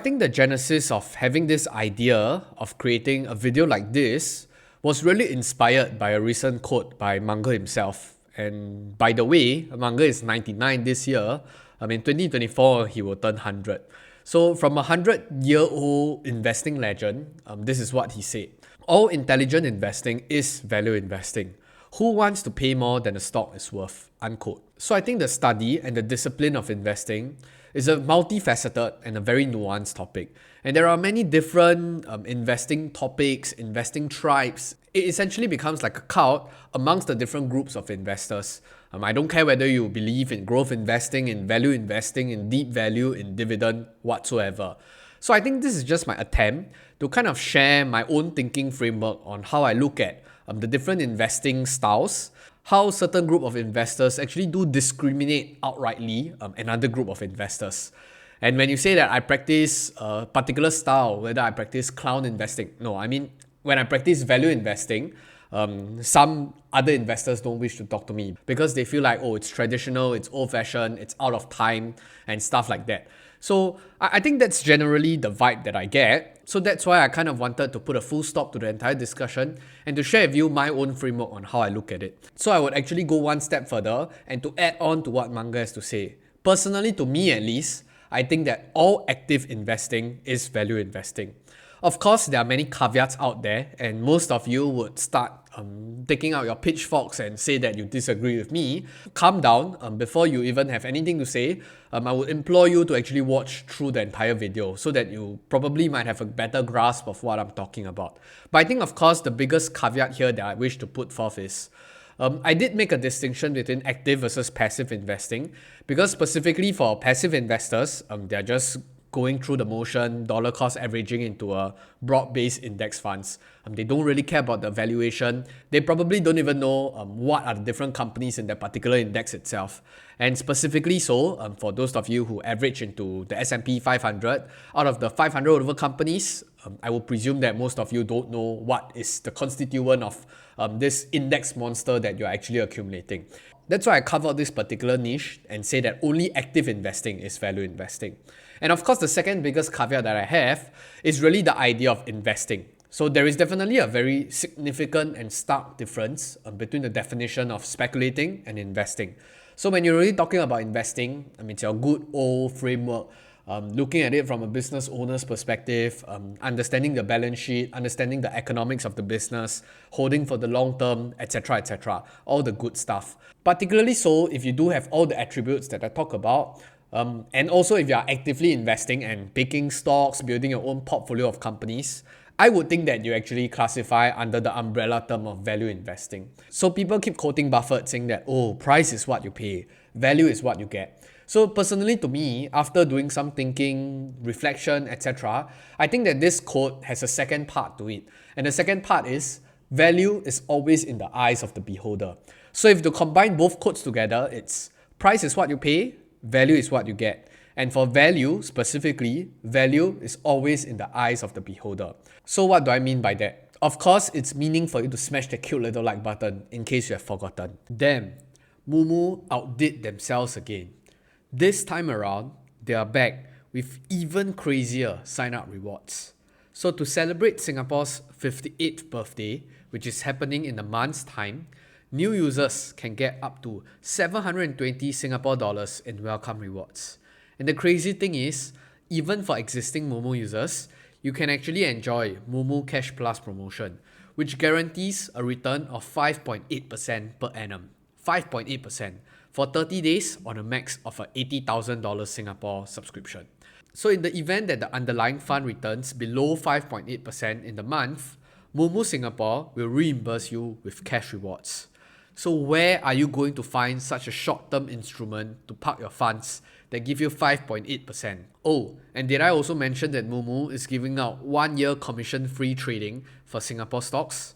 I think the genesis of having this idea of creating a video like this was really inspired by a recent quote by Munger himself. And by the way, Munger is 99 this year. In 2024, he will turn 100. So from a 100-year-old investing legend, this is what he said. All intelligent investing is value investing. Who wants to pay more than a stock is worth? Unquote. So I think the study and the discipline of investing is a multifaceted and a very nuanced topic. And there are many different investing topics, investing tribes. It essentially becomes like a cult amongst the different groups of investors. I don't care whether you believe in growth investing, in value investing, in deep value, in dividend, whatsoever. So I think this is just my attempt to kind of share my own thinking framework on how I look at the different investing styles, how certain group of investors actually do discriminate outrightly another group of investors. And when you say that I practice a particular style, whether I practice clown investing, no, I mean, when I practice value investing, some other investors don't wish to talk to me because they feel like, oh, it's traditional, it's old-fashioned, it's out of time, and stuff like that. So I think that's generally the vibe that I get. So that's why I kind of wanted to put a full stop to the entire discussion and to share with you my own framework on how I look at it. So I would actually go one step further and to add on to what Munger has to say. Personally, to me at least, I think that all active investing is value investing. Of course, there are many caveats out there, and most of you would start taking out your pitchforks and say that you disagree with me. Calm down before you even have anything to say. I would implore you to actually watch through the entire video so that you probably might have a better grasp of what I'm talking about. But I think, of course, the biggest caveat here that I wish to put forth is I did make a distinction between active versus passive investing because specifically for passive investors, they're just going through the motion, dollar cost averaging into a broad-based index funds. They don't really care about the valuation. They probably don't even know what are the different companies in that particular index itself. And specifically so, for those of you who average into the S&P 500, out of the 500 over companies, I will presume that most of you don't know what is the constituent of this index monster that you're actually accumulating. That's why I cover this particular niche and say that only active investing is value investing. And of course, the second biggest caveat that I have is really the idea of investing. So there is definitely a very significant and stark difference between the definition of speculating and investing. So when you're really talking about investing, it's your good old framework, looking at it from a business owner's perspective, understanding the balance sheet, understanding the economics of the business, holding for the long term, etc., all the good stuff. Particularly so if you do have all the attributes that I talk about, and also if you are actively investing and picking stocks, building your own portfolio of companies, I would think that you actually classify under the umbrella term of value investing. So people keep quoting Buffett saying that, oh, price is what you pay, value is what you get. So personally to me, after doing some thinking, reflection, etc., I think that this quote has a second part to it. And the second part is, value is always in the eyes of the beholder. So if you combine both quotes together, it's price is what you pay, value is what you get. And for value specifically, value is always in the eyes of the beholder. So what do I mean by that? Of course, it's meaning for you to smash the cute little like button in case you have forgotten. Damn, MooMoo outdid themselves again. This time around, they are back with even crazier sign-up rewards. So to celebrate Singapore's 58th birthday, which is happening in a month's time, new users can get up to 720 Singapore dollars in welcome rewards. And the crazy thing is, even for existing MooMoo users, you can actually enjoy MooMoo Cash Plus promotion, which guarantees a return of 5.8% per annum. 5.8% for 30 days on a max of a $80,000 Singapore subscription. So in the event that the underlying fund returns below 5.8% in the month, MooMoo Singapore will reimburse you with cash rewards. So where are you going to find such a short-term instrument to park your funds that give you 5.8%? Oh, and did I also mention that MooMoo is giving out 1-year commission-free trading for Singapore stocks?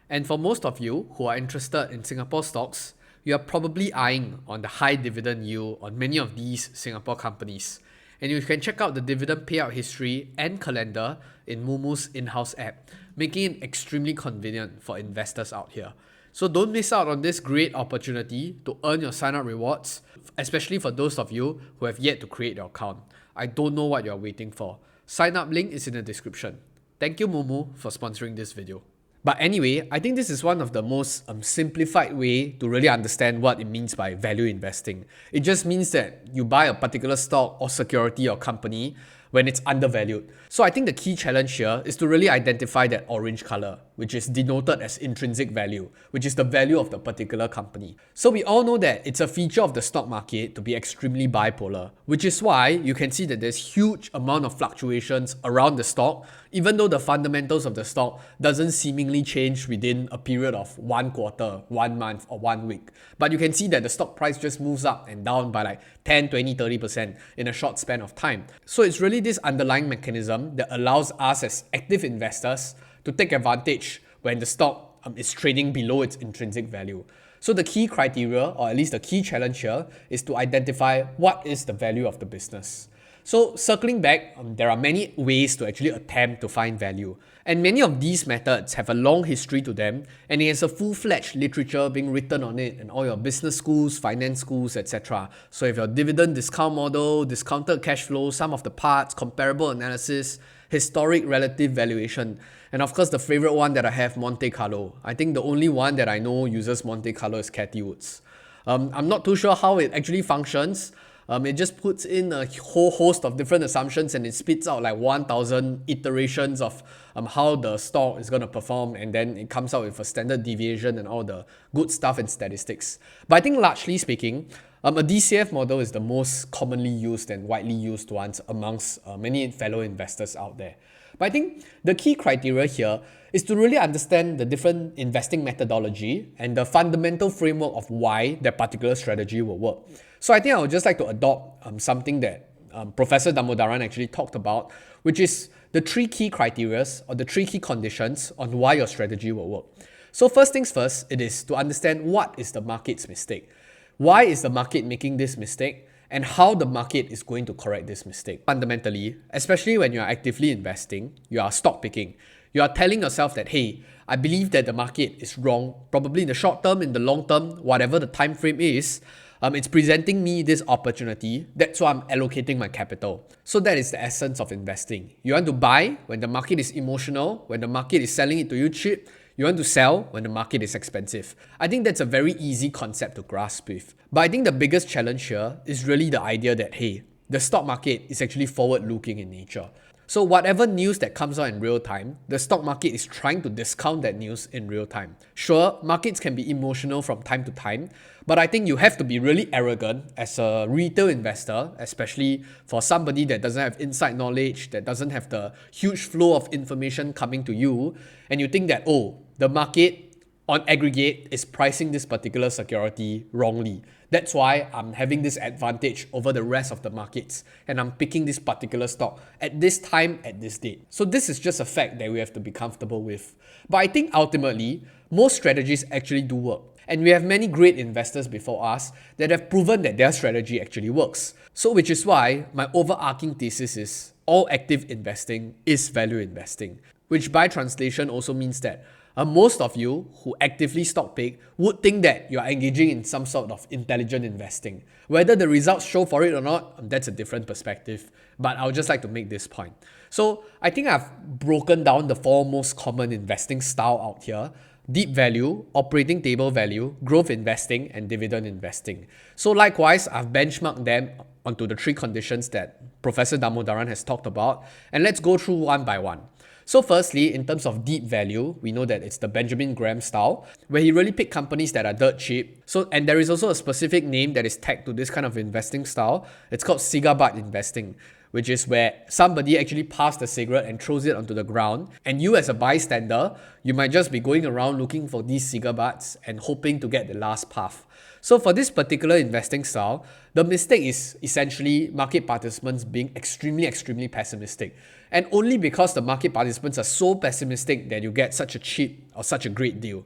And for most of you who are interested in Singapore stocks, you are probably eyeing on the high dividend yield on many of these Singapore companies. And you can check out the dividend payout history and calendar in MooMoo's in-house app, making it extremely convenient for investors out here. So don't miss out on this great opportunity to earn your sign-up rewards, especially for those of you who have yet to create your account. I don't know what you're waiting for. Sign up link is in the description. Thank you MooMoo for sponsoring this video. But anyway, I think this is one of the most simplified way to really understand what it means by value investing. It just means that you buy a particular stock or security or company when it's undervalued. So I think the key challenge here is to really identify that orange color, which is denoted as intrinsic value, which is the value of the particular company. So we all know that it's a feature of the stock market to be extremely bipolar, which is why you can see that there's huge amount of fluctuations around the stock, even though the fundamentals of the stock doesn't seemingly change within a period of 1 quarter, 1 month, or 1 week. But you can see that the stock price just moves up and down by like 10, 20, 30% in a short span of time. So it's really this underlying mechanism that allows us as active investors to take advantage when the stock is trading below its intrinsic value. So the key criteria, or at least the key challenge here, is to identify what is the value of the business. So circling back, there are many ways to actually attempt to find value. And many of these methods have a long history to them, and there's a full-fledged literature being written on it in all your business schools, finance schools, etc. So if your dividend discount model, discounted cash flow, sum of the parts, comparable analysis, historic relative valuation, and of course the favorite one that I have, Monte Carlo. I think the only one that I know uses Monte Carlo is Cathie Woods. I'm not too sure how it actually functions. It just puts in a whole host of different assumptions and it spits out like 1,000 iterations of how the stock is going to perform, and then it comes out with a standard deviation and all the good stuff and statistics. But I think largely speaking, a DCF model is the most commonly used and widely used ones amongst many fellow investors out there. But I think the key criteria here is to really understand the different investing methodology and the fundamental framework of why that particular strategy will work. So I think I would just like to adopt something that Professor Damodaran actually talked about, which is the 3 key criteria or the 3 key conditions on why your strategy will work. So first things first, it is to understand what is the market's mistake. Why is the market making this mistake? And how the market is going to correct this mistake. Fundamentally, especially when you are actively investing, you are stock picking. You are telling yourself that, hey, I believe that the market is wrong, probably in the short term, in the long term, whatever the time frame is, it's presenting me this opportunity. That's why I'm allocating my capital. So that is the essence of investing. You want to buy when the market is emotional, when the market is selling it to you cheap. You want to sell when the market is expensive. I think that's a very easy concept to grasp with. But I think the biggest challenge here is really the idea that, hey, the stock market is actually forward-looking in nature. So whatever news that comes out in real time, the stock market is trying to discount that news in real time. Sure, markets can be emotional from time to time, but I think you have to be really arrogant as a retail investor, especially for somebody that doesn't have inside knowledge, that doesn't have the huge flow of information coming to you, and you think that, oh, the market on aggregate is pricing this particular security wrongly. That's why I'm having this advantage over the rest of the markets and I'm picking this particular stock at this time, at this date. So this is just a fact that we have to be comfortable with. But I think ultimately, most strategies actually do work. And we have many great investors before us that have proven that their strategy actually works. So which is why my overarching thesis is all active investing is value investing, which by translation also means that most of you who actively stock pick would think that you are engaging in some sort of intelligent investing. Whether the results show for it or not, that's a different perspective. But I would just like to make this point. So I think I've broken down the 4 most common investing style out here: deep value, operating table value, growth investing, and dividend investing. So likewise, I've benchmarked them onto the 3 conditions that Professor Damodaran has talked about. And let's go through one by one. So firstly, in terms of deep value, we know that it's the Benjamin Graham style, where he really picked companies that are dirt cheap. And there is also a specific name that is tagged to this kind of investing style. It's called cigar butt investing, which is where somebody actually passes the cigarette and throws it onto the ground. And you as a bystander, you might just be going around looking for these cigar butts and hoping to get the last puff. So for this particular investing style, the mistake is essentially market participants being extremely pessimistic. And only because the market participants are so pessimistic that you get such a cheap or such a great deal.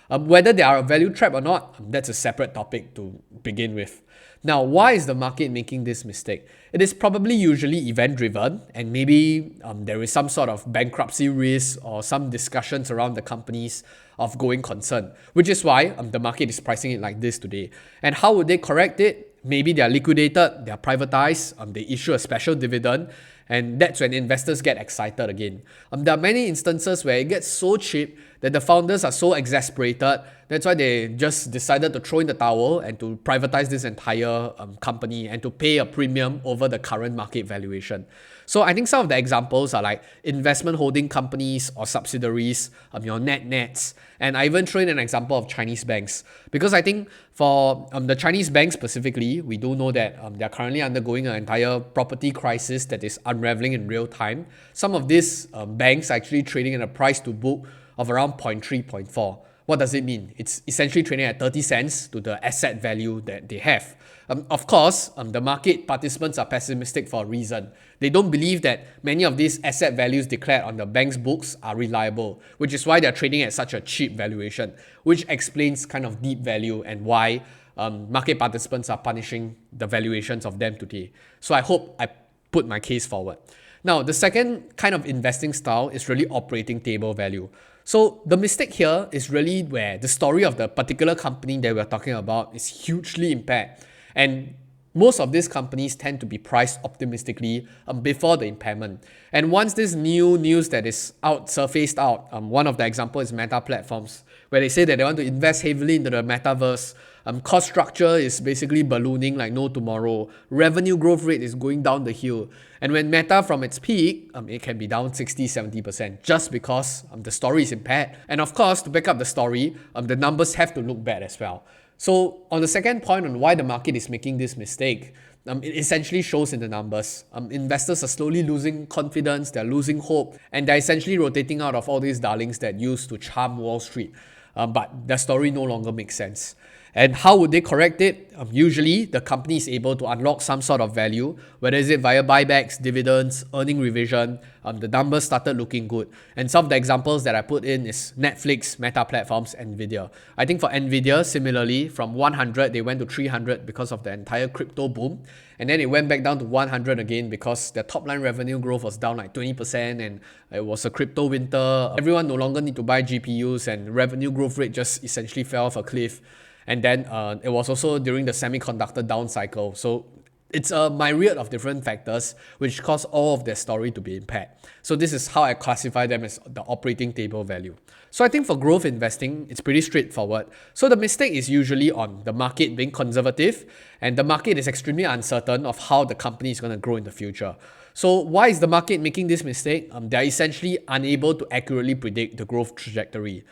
Whether they are a value trap or not, that's a separate topic to begin with. Now, why is the market making this mistake? It is probably usually event driven, and maybe there is some sort of bankruptcy risk or some discussions around the companies of going concern, which is why the market is pricing it like this today. And how would they correct it? Maybe they are liquidated, they are privatized, they issue a special dividend, And that's when investors get excited again. There are many instances where it gets so cheap that the founders are so exasperated. That's why they just decided to throw in the towel and to privatize this entire company and to pay a premium over the current market valuation. So I think some of the examples are like investment holding companies or subsidiaries, your nets, and I even throw in an example of Chinese banks, because I think for the Chinese banks specifically, we do know that they are currently undergoing an entire property crisis that is unraveling in real time. Some of these banks are actually trading at a price to book of around 0.3, 0.4. What does it mean? It's essentially trading at 30 cents to the asset value that they have. Of course, the market participants are pessimistic for a reason. They don't believe that many of these asset values declared on the bank's books are reliable, which is why they're trading at such a cheap valuation, which explains kind of deep value and why market participants are punishing the valuations of them today. So I hope I put my case forward. Now, the second kind of investing style is really operating table value. So the mistake here is really where the story of the particular company that we're talking about is hugely impaired. And most of these companies tend to be priced optimistically before the impairment. And once this new news that is surfaced out, one of the examples is Meta Platforms, where they say that they want to invest heavily into the metaverse. Cost structure is basically ballooning like no tomorrow. Revenue growth rate is going down the hill. And when Meta from its peak, it can be down 60-70% just because the story is impaired. And of course, to back up the story, the numbers have to look bad as well. So on the second point on why the market is making this mistake, it essentially shows in the numbers. Investors are slowly losing confidence, they're losing hope, and they're essentially rotating out of all these darlings that used to charm Wall Street. But their story no longer makes sense. And how would they correct it? Usually, the company is able to unlock some sort of value, whether is it via buybacks, dividends, earning revision. The numbers started looking good. And some of the examples that I put in is Netflix, Meta Platforms, Nvidia. I think for Nvidia, similarly, from 100, they went to 300 because of the entire crypto boom. And then it went back down to 100 again because their top line revenue growth was down like 20% and it was a crypto winter. Everyone no longer need to buy GPUs and revenue growth rate just essentially fell off a cliff. And then it was also during the semiconductor down cycle. So it's a myriad of different factors which cause all of their story to be impaired. So this is how I classify them as the operating table value. So I think for growth investing, it's pretty straightforward. So the mistake is usually on the market being conservative, and the market is extremely uncertain of how the company is going to grow in the future. So why is the market making this mistake? They're essentially unable to accurately predict the growth trajectory.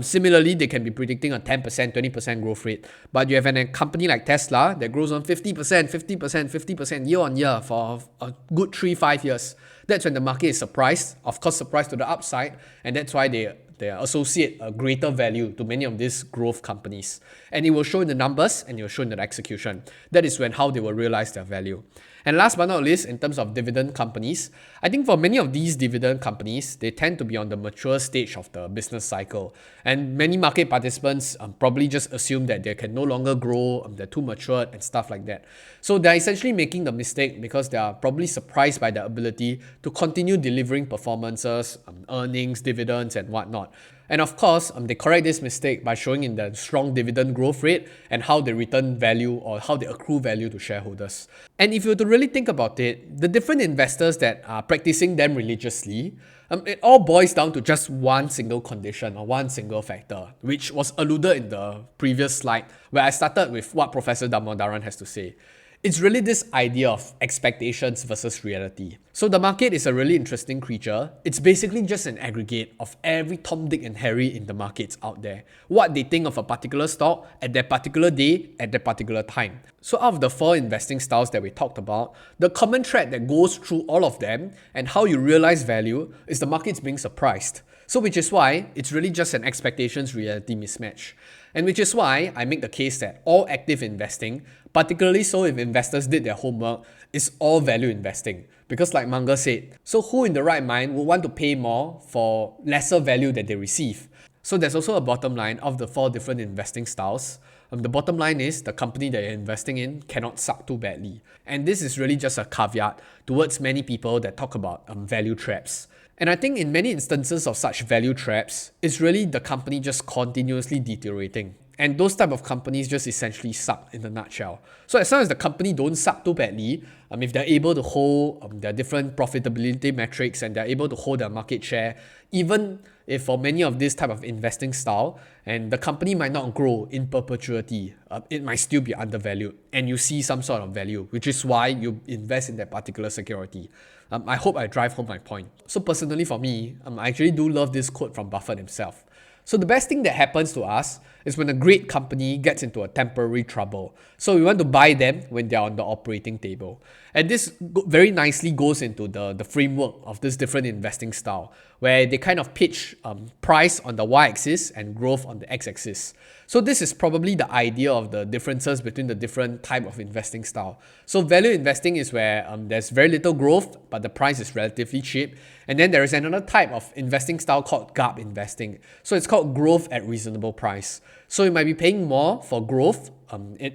Similarly, they can be predicting a 10%, 20% growth rate, but you have a company like Tesla that grows on 50%, 50%, 50% year on year for a good 3-5 years. That's when the market is surprised, of course surprised to the upside, and that's why they associate a greater value to many of these growth companies. And it will show in the numbers and it will show in the execution. That is how they will realize their value. And last but not least, in terms of dividend companies, I think for many of these dividend companies, they tend to be on the mature stage of the business cycle. And many market participants probably just assume that they can no longer grow, they're too matured and stuff like that. So they're essentially making the mistake because they are probably surprised by their ability to continue delivering performances, earnings, dividends and whatnot. And of course, they correct this mistake by showing in the strong dividend growth rate and how they return value or how they accrue value to shareholders. And if you were to really think about it, the different investors that are practicing them religiously, it all boils down to just one single condition or one single factor, which was alluded in the previous slide where I started with what Professor Damodaran has to say. It's really this idea of expectations versus reality. So the market is a really interesting creature. It's basically just an aggregate of every Tom, Dick and Harry in the markets out there. What they think of a particular stock at that particular day, at that particular time. So out of the 4 investing styles that we talked about, the common thread that goes through all of them and how you realize value is the markets being surprised. So which is why it's really just an expectations reality mismatch. And which is why I make the case that all active investing, particularly so if investors did their homework, is all value investing. Because like Munger said, so who in the right mind would want to pay more for lesser value that they receive? So there's also a bottom line of the 4 different investing styles. The bottom line is the company that you're investing in cannot suck too badly. And this is really just a caveat towards many people that talk about value traps. And I think in many instances of such value traps, it's really the company just continuously deteriorating. And those type of companies just essentially suck in a nutshell. So as long as the company don't suck too badly, if they're able to hold their different profitability metrics and they're able to hold their market share, even if for many of this type of investing style, and the company might not grow in perpetuity, it might still be undervalued and you see some sort of value, which is why you invest in that particular security. I hope I drive home my point. So personally for me, I actually do love this quote from Buffett himself. So the best thing that happens to us is when a great company gets into a temporary trouble. So we want to buy them when they're on the operating table. And this very nicely goes into the framework of this different investing style, where they kind of pitch price on the y-axis and growth on the x-axis. So this is probably the idea of the differences between the different type of investing style. So value investing is where there's very little growth, but the price is relatively cheap. And then there is another type of investing style called gap investing. So it's called growth at reasonable price. So you might be paying more for growth,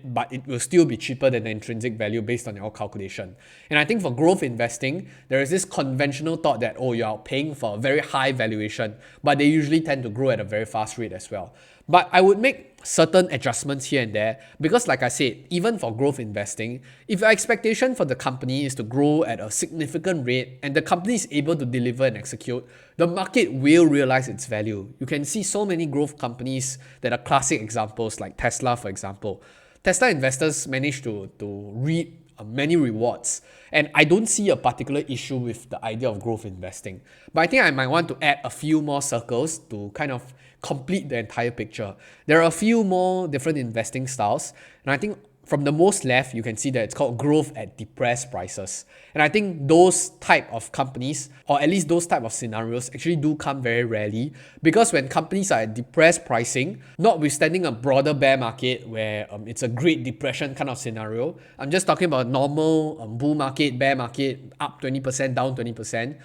but it will still be cheaper than the intrinsic value based on your calculation. And I think for growth investing, there is this conventional thought that, oh, you are paying for a very high valuation, but they usually tend to grow at a very fast rate as well. But I would make certain adjustments here and there because, like I said, even for growth investing, if your expectation for the company is to grow at a significant rate and the company is able to deliver and execute, the market will realize its value. You can see so many growth companies that are classic examples like Tesla, for example. Tesla investors managed to reap many rewards, and I don't see a particular issue with the idea of growth investing. But I think I might want to add a few more circles to kind of complete the entire picture. There are a few more different investing styles, and I think from the most left, you can see that it's called growth at depressed prices. And I think those type of companies, or at least those type of scenarios, actually do come very rarely, because when companies are at depressed pricing, notwithstanding a broader bear market where it's a Great Depression kind of scenario, I'm just talking about normal bull market, bear market, up 20%, down 20%.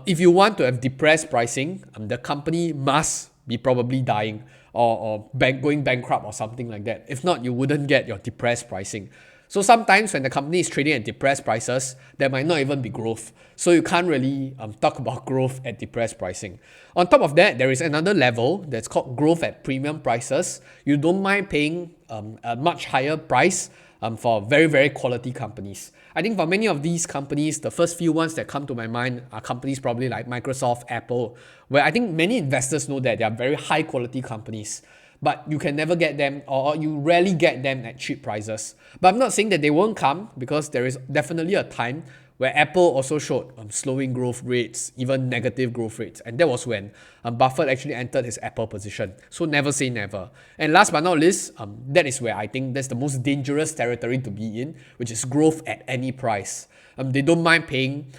If you want to have depressed pricing, the company must be probably dying or going bankrupt or something like that. If not, you wouldn't get your depressed pricing. So sometimes when the company is trading at depressed prices, there might not even be growth. So you can't really talk about growth at depressed pricing. On top of that, there is another level that's called growth at premium prices. You don't mind paying a much higher price for very, very quality companies. I think for many of these companies, the first few ones that come to my mind are companies probably like Microsoft, Apple, where I think many investors know that they are very high quality companies, but you can never get them, or you rarely get them at cheap prices. But I'm not saying that they won't come, because there is definitely a time where Apple also showed slowing growth rates, even negative growth rates. And that was when Buffett actually entered his Apple position. So never say never. And last but not least, that is where I think that's the most dangerous territory to be in, which is growth at any price. They don't mind paying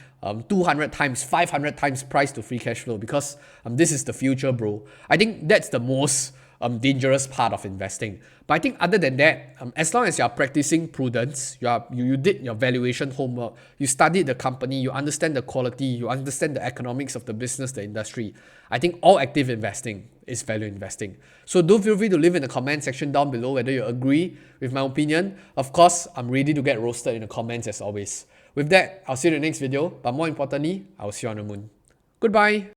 200 times, 500 times price to free cash flow, because this is the future, bro. I think that's the most dangerous part of investing. But I think other than that, as long as you are practicing prudence, you did your valuation homework, you studied the company, you understand the quality, you understand the economics of the business, the industry, I think all active investing is value investing. So do feel free to leave in the comment section down below whether you agree with my opinion. Of course, I'm ready to get roasted in the comments as always. With that, I'll see you in the next video, but more importantly, I'll see you on the moon. Goodbye!